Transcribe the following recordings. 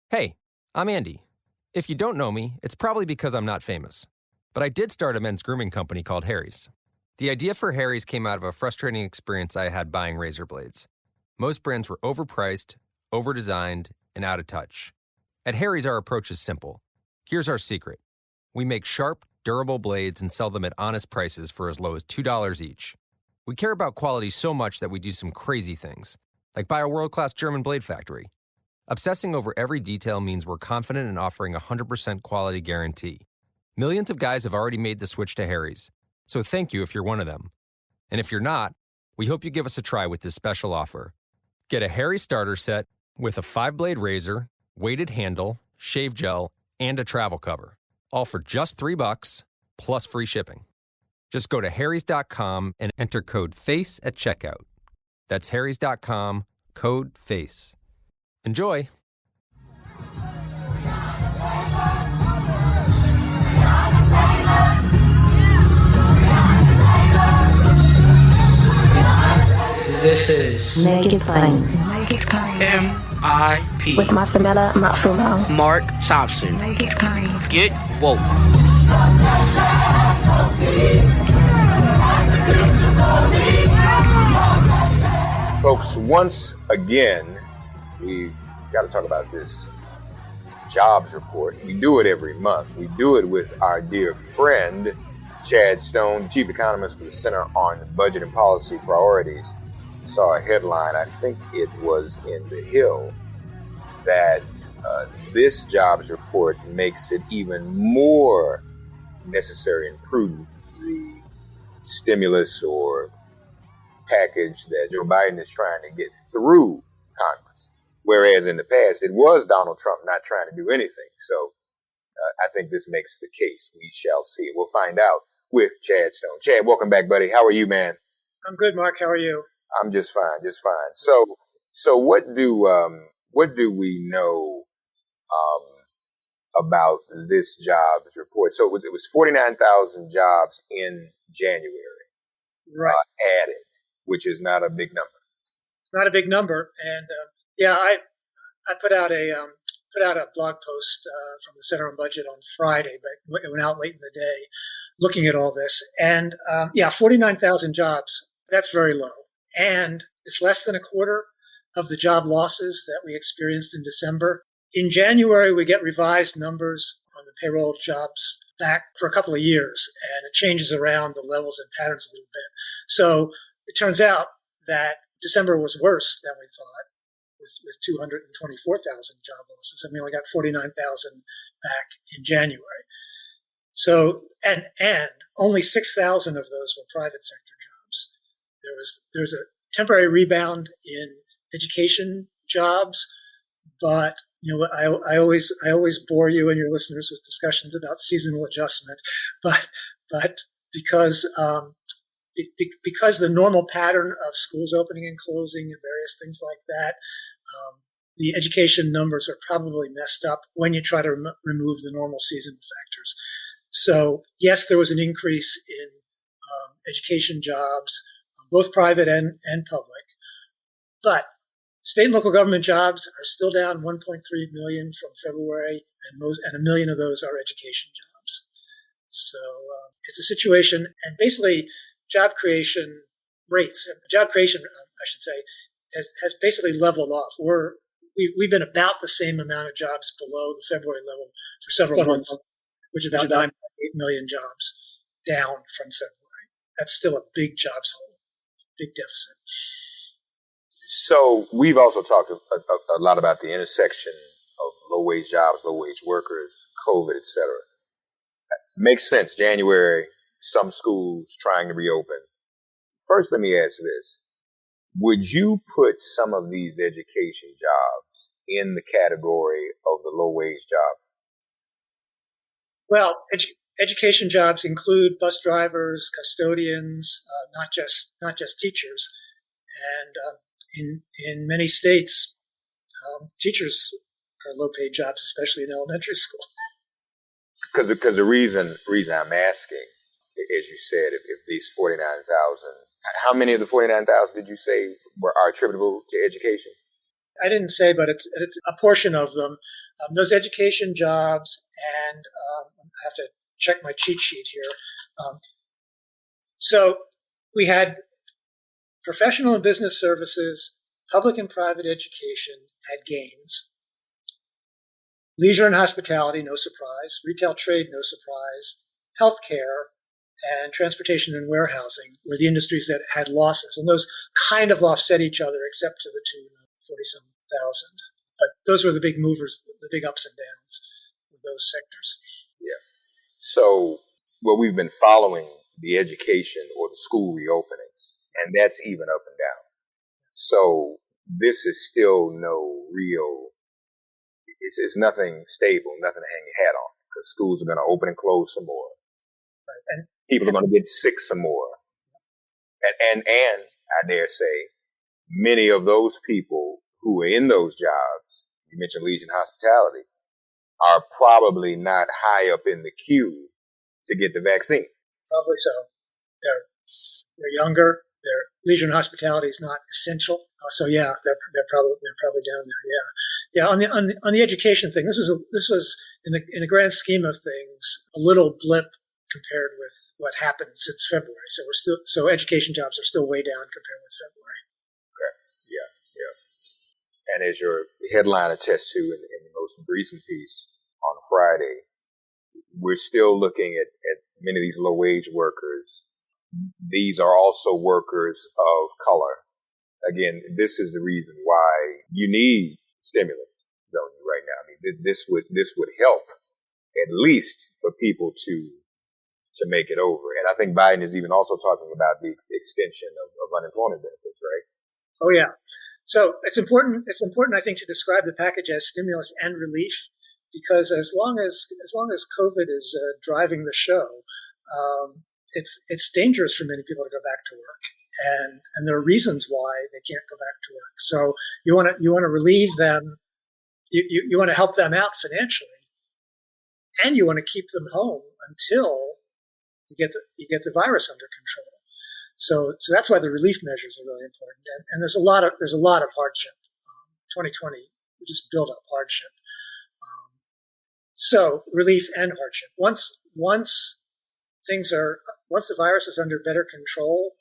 Hey, I'm Andy. If you don't know me, it's probably because I'm not famous. But I did start a men's grooming company called Harry's. The idea for Harry's came out of a frustrating experience I had buying razor blades. Most brands were overpriced, overdesigned, and out of touch. At Harry's, our approach is simple. Here's our secret. We make sharp, durable blades and sell them at honest prices for as low as $2 each. We care about quality so much that we do some crazy things, like buy a world-class German blade factory. Obsessing over every detail means we're confident in offering a 100% quality guarantee. Millions of guys have already made the switch to Harry's, so thank you if you're one of them. And if you're not, we hope you give us a try with this special offer. Get a Harry starter set with a 5-blade razor, weighted handle, shave gel, and a travel cover, all for just $3 plus free shipping. Just go to harrys.com and enter code FACE at checkout. That's harrys.com, code FACE. Enjoy! This is Make It Plain. MIP With Masamela Matfumo. Mark Thompson. Make it plain. Get woke. Folks, once again, we've got to talk about this jobs report. We do it every month. We do it with our dear friend, Chad Stone, Chief Economist with the Center on Budget and Policy Priorities. Saw a headline, I think it was in The Hill, that this jobs report makes it even more necessary and prudent, the stimulus or package that Joe Biden is trying to get through Congress. Whereas in the past, it was Donald Trump not trying to do anything. So I think this makes the case. We shall see. We'll find out with Chad Stone. Chad, welcome back, buddy. How are you, man? I'm good, Mark. How are you? I'm just fine, just fine. So what do we know about this jobs report? So it was 49,000 jobs in January, Right. Added, which is not a big number. It's not a big number, and I put out a blog post from the Center on Budget on Friday, but it went out late in the day, looking at all this, and 49,000 jobs. That's very low. And it's less than a quarter of the job losses that we experienced in December. In January, we get revised numbers on the payroll jobs back for a couple of years, and it changes around the levels and patterns a little bit. So it turns out that December was worse than we thought, with 224,000 job losses, and we only got 49,000 back in January. So, and only 6,000 of those were private sector jobs. There's a temporary rebound in education jobs, but I always bore you and your listeners with discussions about seasonal adjustment, but because the normal pattern of schools opening and closing and various things like that, the education numbers are probably messed up when you try to remove the normal seasonal factors. So yes, there was an increase in education jobs, both private and public. But state and local government jobs are still down 1.3 million from February, and 1 million of those are education jobs. So it's a situation, and basically job creation rates, I should say, has basically leveled off. We've been about the same amount of jobs below the February level for several months, which is about 9.8 million jobs down from February. That's still a big jobs hole. Big deficit. So we've also talked a lot about the intersection of low-wage jobs, low-wage workers, COVID, etc. Makes sense. January, some schools trying to reopen. First, let me ask this. Would you put some of these education jobs in the category of the low-wage job? Well, education jobs include bus drivers, custodians, not just teachers, and in many states, teachers are low-paid jobs, especially in elementary school. Because the reason I'm asking, as you said, if these 49,000, how many of the 49,000 did you say are attributable to education? I didn't say, but it's a portion of them. Those education jobs, and I have to check my cheat sheet here. So we had professional and business services, public and private education had gains. Leisure and hospitality, no surprise. Retail trade, no surprise. Healthcare and transportation and warehousing were the industries that had losses. And those kind of offset each other, except to the tune of 40-some thousand. But those were the big movers, the big ups and downs with those sectors. Yeah. So, well, we've been following the education or the school reopenings, and that's even up and down. So this is still no real, it's nothing stable, nothing to hang your hat on, because schools are going to open and close some more. Right. And people are going to get sick some more. And I dare say, many of those people who are in those jobs, you mentioned leisure and hospitality, are probably not high up in the queue to get the vaccine. Probably so. They're younger. Their leisure and hospitality is not essential. So yeah, they're probably down there. Yeah. On the education thing, this was in the grand scheme of things a little blip compared with what happened since February. So education jobs are still way down compared with February. Okay. Yeah. And as your headline attests to in the most recent piece on Friday, we're still looking at many of these low-wage workers. These are also workers of color. Again, this is the reason why you need stimulus, don't you, right now? I mean, this would help at least for people to make it over. And I think Biden is even also talking about the extension of unemployment benefits, right? Oh yeah. So it's important, I think, to describe the package as stimulus and relief, because as long as COVID is driving the show, it's dangerous for many people to go back to work, and there are reasons why they can't go back to work. So you want to relieve them, you want to help them out financially, and you want to keep them home until you get the virus under control. So that's why the relief measures are really important, and there's a lot of hardship. 2020 just built up hardship. So relief and hardship. Once the virus is under better control,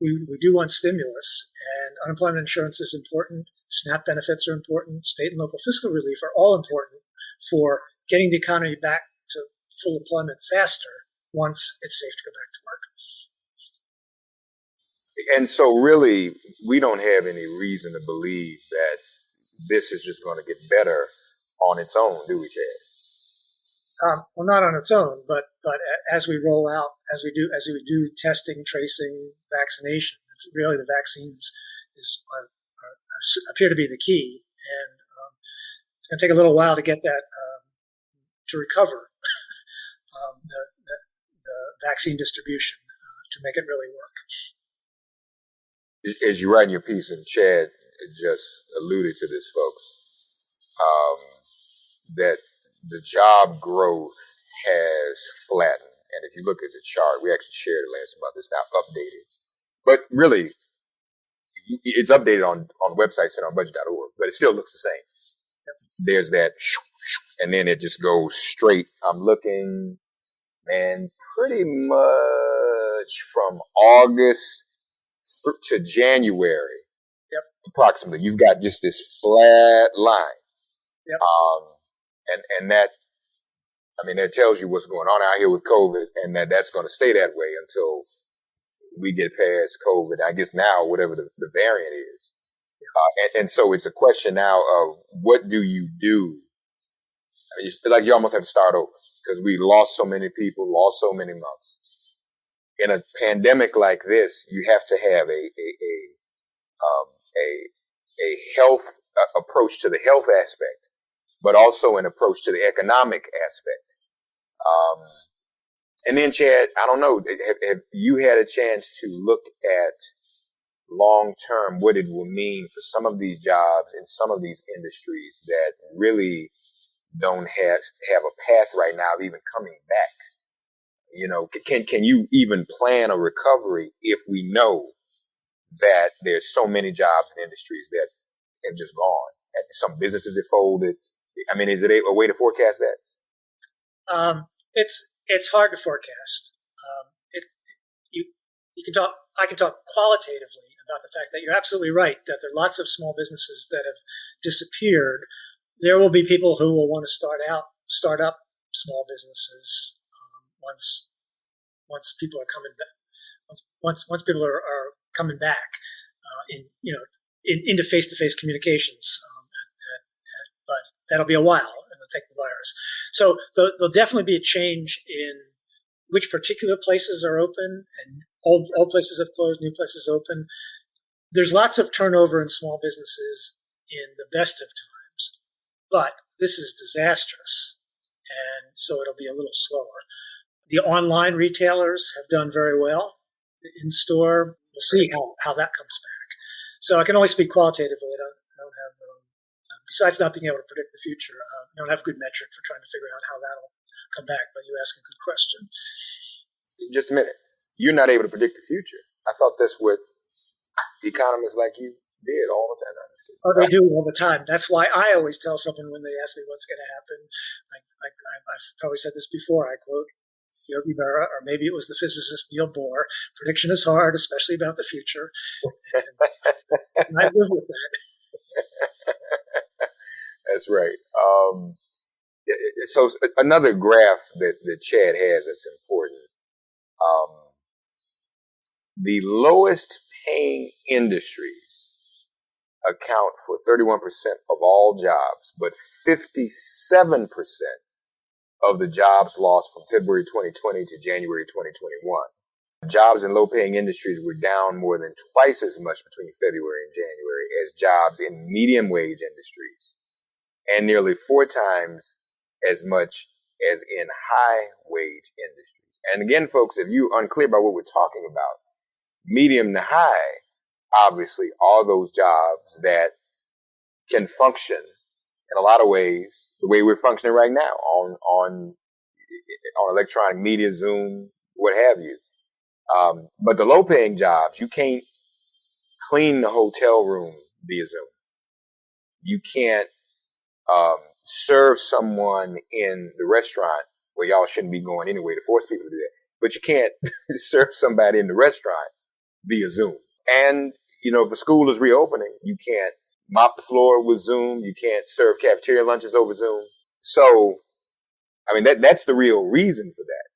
we do want stimulus, and unemployment insurance is important. SNAP benefits are important. State and local fiscal relief are all important for getting the economy back to full employment faster once it's safe to go back to work. And so really, we don't have any reason to believe that this is just going to get better on its own, do we, Chad? Well, not on its own, but as we roll out, as we do testing, tracing, vaccination, it's really the vaccines appear to be the key, and it's going to take a little while to get that to recover the vaccine distribution to make it really work. As you write in your piece, and Chad just alluded to this, folks, that the job growth has flattened. And if you look at the chart, we actually shared it last month. It's now updated. But really, it's updated on websites and on budget.org, but it still looks the same. Yep. There's that, and then it just goes straight. I'm looking, man, pretty much from August to January, yep, approximately. You've got just this flat line. Yep. And that, I mean, that tells you what's going on out here with COVID, and that's going to stay that way until we get past COVID. I guess now, whatever the variant is. And so it's a question now of what do you do? I mean, it's like you almost have to start over because we lost so many people, lost so many months. In a pandemic like this, you have to have a health approach to the health aspect, but also an approach to the economic aspect. And then, Chad, I don't know, have you had a chance to look at long term what it will mean for some of these jobs in some of these industries that really don't have a path right now of even coming back? You know, can you even plan a recovery if we know that there's so many jobs and industries that have just gone. And some businesses have folded. I mean, is it a way to forecast that? It's hard to forecast. You can talk. I can talk qualitatively about the fact that you're absolutely right that there are lots of small businesses that have disappeared. There will be people who will want to start up small businesses once people are coming back. Once people are coming back into face-to-face communications, but that'll be a while, and it'll take the virus. So there'll definitely be a change in which particular places are open, and old places have closed, new places open. There's lots of turnover in small businesses in the best of times, but this is disastrous, and so it'll be a little slower. The online retailers have done very well. The in-store, we'll see how that comes back. So I can only speak qualitatively. I don't have, besides not being able to predict the future, I don't have good metric for trying to figure out how that'll come back, but you ask a good question. Just a minute. You're not able to predict the future. I thought that's what economists like you did all the time. Oh, they do all the time. That's why I always tell someone when they ask me what's going to happen. I've probably said this before. I quote Yogi Berra, or maybe it was the physicist Neil Bohr. Prediction is hard, especially about the future. And I live with that. That's right. So another graph that Chad has that's important. The lowest paying industries account for 31% of all jobs, but 57% of the jobs lost from February 2020 to January 2021. Jobs in low-paying industries were down more than twice as much between February and January as jobs in medium-wage industries, and nearly 4 times as much as in high-wage industries. And again, folks, if you're unclear about what we're talking about, medium to high, obviously, are those jobs that can function in a lot of ways the way we're functioning right now on electronic media, Zoom, what have you. But the low-paying jobs, you can't clean the hotel room via Zoom. You can't serve someone in the restaurant where y'all shouldn't be going anyway to force people to do that. But you can't serve somebody in the restaurant via Zoom. And, if a school is reopening, you can't mop the floor with Zoom. You can't serve cafeteria lunches over Zoom. So, I mean, that's the real reason for that.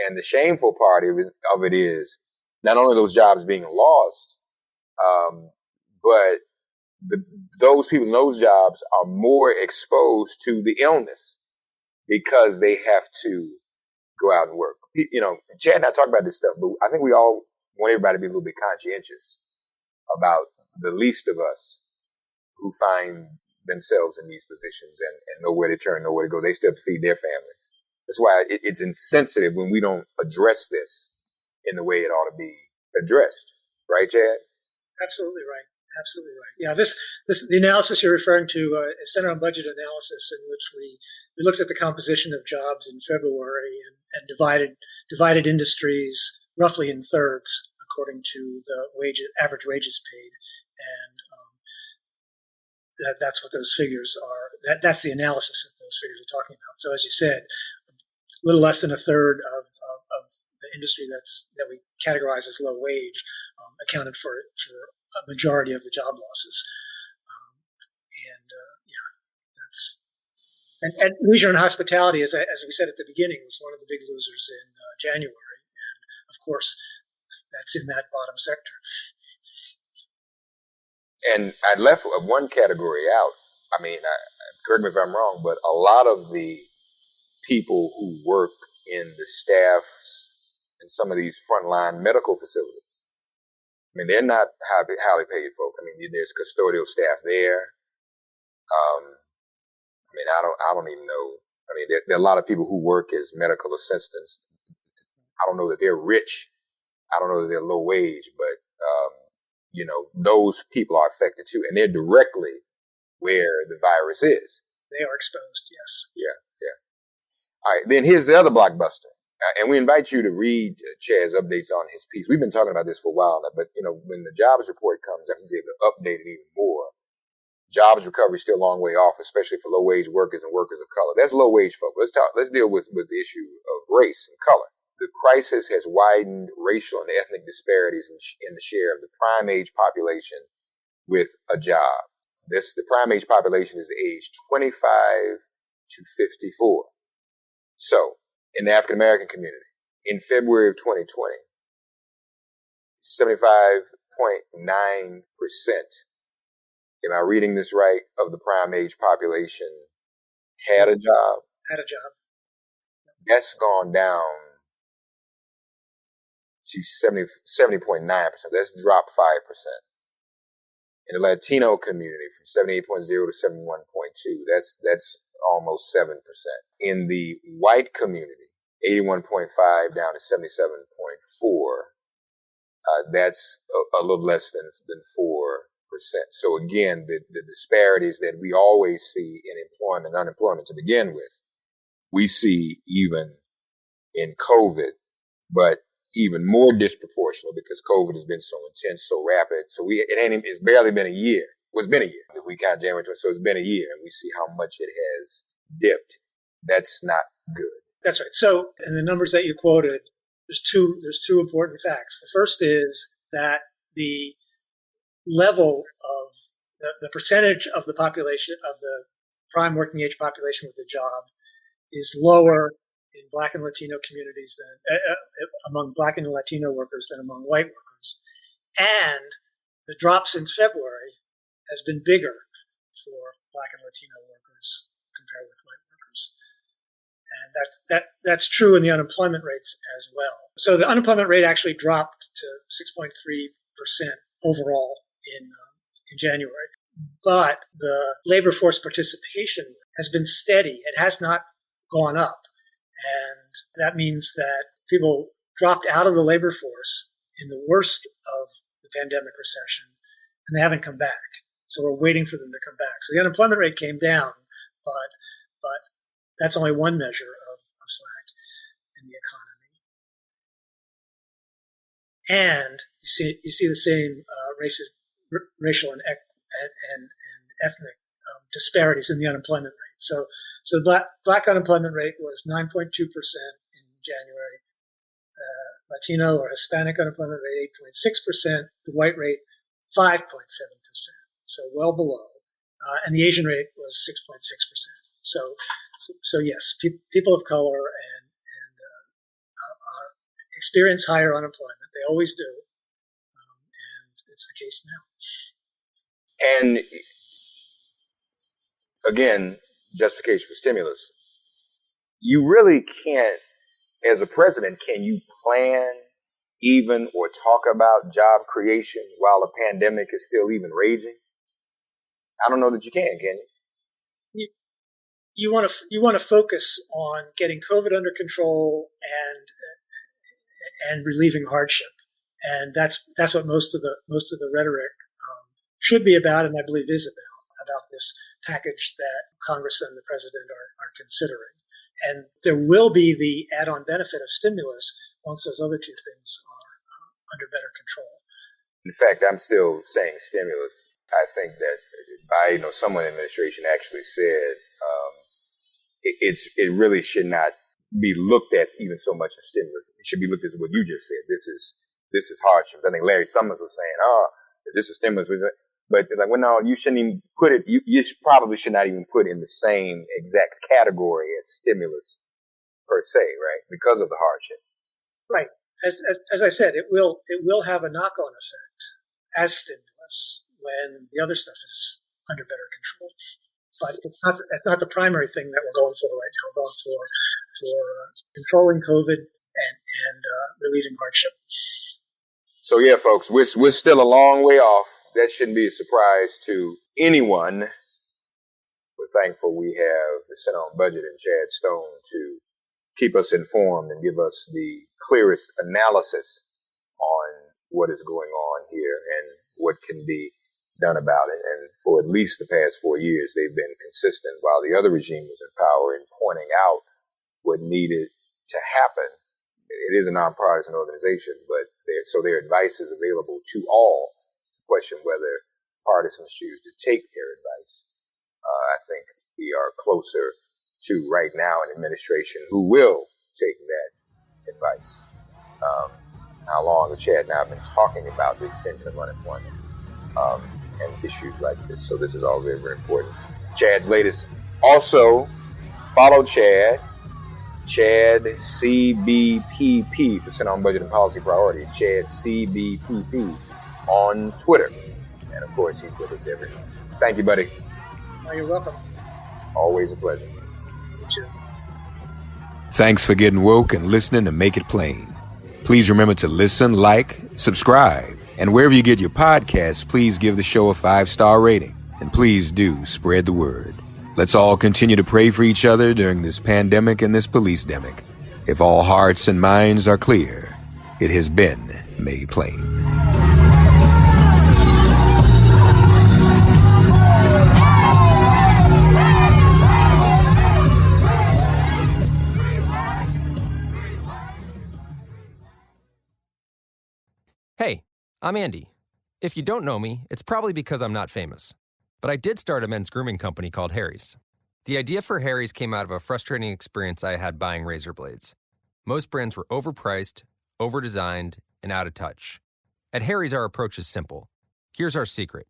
And the shameful part of it is not only those jobs being lost, but those people in those jobs are more exposed to the illness because they have to go out and work. Chad and I talk about this stuff, but I think we all want everybody to be a little bit conscientious about the least of us who find themselves in these positions and know where to turn, know where to go. They still have to feed their families. That's why it's insensitive when we don't address this in the way it ought to be addressed. Right, Chad? Absolutely right. Absolutely right. Yeah, the analysis you're referring to is Center on Budget Analysis, in which we looked at the composition of jobs in February and divided industries roughly in thirds according to the average wages paid, and that's what those figures are. That's the analysis that those figures are talking about. So, as you said, a little less than a third of the industry that we categorize as low wage accounted for a majority of the job losses. And leisure and hospitality, as we said at the beginning, was one of the big losers in January. And of course, that's in that bottom sector. And I left one category out. I mean, correct me if I'm wrong, but a lot of the people who work in the staffs in some of these frontline medical facilities, I mean, they're not highly paid folk. I mean, there's custodial staff there. I mean, I don't even know. I mean, there are a lot of people who work as medical assistants. I don't know that they're rich. I don't know that they're low wage, but, those people are affected too. And they're directly where the virus is. They are exposed, yes. Yeah. All right. Then here's the other blockbuster. And we invite you to read Chad's updates on his piece. We've been talking about this for a while now, but, when the jobs report comes out, he's able to update it even more. Jobs recovery is still a long way off, especially for low-wage workers and workers of color. That's low-wage folk. Let's deal with the issue of race and color. The crisis has widened racial and ethnic disparities in the share of the prime age population with a job. The prime age population is age 25 to 54. So, in the African American community, in February of 2020, 75.9%, am I reading this right, of the prime age population had a job? Had a job. That's gone down to 70.9%. That's dropped 5%. In the Latino community, from 78.0 to 71.2, that's almost 7%. In the white community, 81.5 down to 77.4, that's a little less than 4%. So again, the disparities that we always see in employment and unemployment to begin with, we see even in COVID, but even more disproportional because COVID has been so intense, so rapid. So it's barely been a year. Well, it's been a year if we count January 20. So it's been a year, and we see how much it has dipped. That's not good. That's right. So in the numbers that you quoted, there's two important facts. The first is that the level of the percentage of the population of the prime working age population with a job is lower in Black and Latino communities than among Black and Latino workers than among white workers. And the drop since February has been bigger for Black and Latino workers compared with white workers. And that's true in the unemployment rates as well. So the unemployment rate actually dropped to 6.3% overall in January. But the labor force participation has been steady. It has not gone up. And that means that people dropped out of the labor force in the worst of the pandemic recession, and they haven't come back. So we're waiting for them to come back. So the unemployment rate came down, but that's only one measure of slack in the economy. And you see the same racial and ethnic disparities in the unemployment rate. So the black unemployment rate was 9.2% in January. Latino or Hispanic unemployment rate 8.6%. The white rate 5.7%. So well below. And the Asian rate was 6.6%. So yes, people of color and experience higher unemployment. They always do, and it's the case now. And again, justification for stimulus. You really can't, as a president, can you plan even or talk about job creation while the pandemic is still even raging? I don't know that you can you? You want to focus on getting COVID under control and relieving hardship, and that's what most of the rhetoric should be about, and I believe is about this package that Congress and the president are considering. And there will be the add-on benefit of stimulus once those other two things are under better control. In fact, I'm still saying stimulus. I think that someone in the administration actually said it really should not be looked at even so much as stimulus. It should be looked at as what you just said. This is hardship. I think Larry Summers was saying, this is stimulus. But like, well, no, you shouldn't even put it, you probably should not even put it in the same exact category as stimulus per se, right? Because of the hardship. Right. As I said, it will have a knock-on effect as stimulus when the other stuff is under better control. But it's not the primary thing that we're going for right now. We're going for controlling COVID and relieving hardship. So yeah, folks, we're still a long way off. That shouldn't be a surprise to anyone. We're thankful we have the Center on Budget and Chad Stone to keep us informed and give us the clearest analysis on what is going on here and what can be done about it. And for at least the past 4 years, they've been consistent while the other regime was in power in pointing out what needed to happen. It is a nonpartisan organization, but their advice is available to all to question whether partisans choose to take their advice. I think we are closer to right now an administration who will take that advice. How long Chad and I have been talking about the extension of unemployment and issues like this. So this is all very, very important. Chad's latest. Also, follow Chad CBPP for Center on Budget and Policy Priorities. Chad CBPP on Twitter. And of course, he's with us every month. Thank you, buddy. Oh, you're welcome. Always a pleasure. You too. Thanks for getting woke and listening to Make It Plain. Please remember to listen, like, subscribe, and wherever you get your podcasts, please give the show a 5-star rating. And please do spread the word. Let's all continue to pray for each other during this pandemic and this police-demic. If all hearts and minds are clear, it has been made plain. Hey, I'm Andy. If you don't know me, it's probably because I'm not famous. But I did start a men's grooming company called Harry's. The idea for Harry's came out of a frustrating experience I had buying razor blades. Most brands were overpriced, overdesigned, and out of touch. At Harry's, our approach is simple. Here's our secret.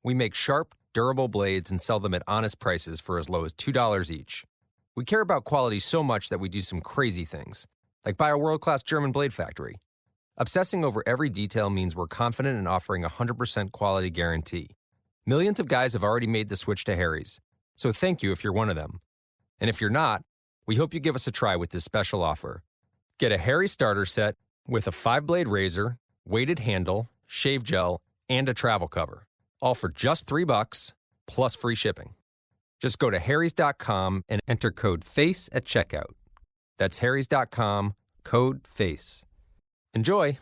We make sharp, durable blades and sell them at honest prices for as low as $2 each. We care about quality so much that we do some crazy things, like buy a world-class German blade factory. Obsessing over every detail means we're confident in offering a 100% quality guarantee. Millions of guys have already made the switch to Harry's, so thank you if you're one of them. And if you're not, we hope you give us a try with this special offer. Get a Harry starter set with a 5-blade razor, weighted handle, shave gel, and a travel cover, all for just $3 plus free shipping. Just go to harrys.com and enter code FACE at checkout. That's harrys.com, code FACE. Enjoy!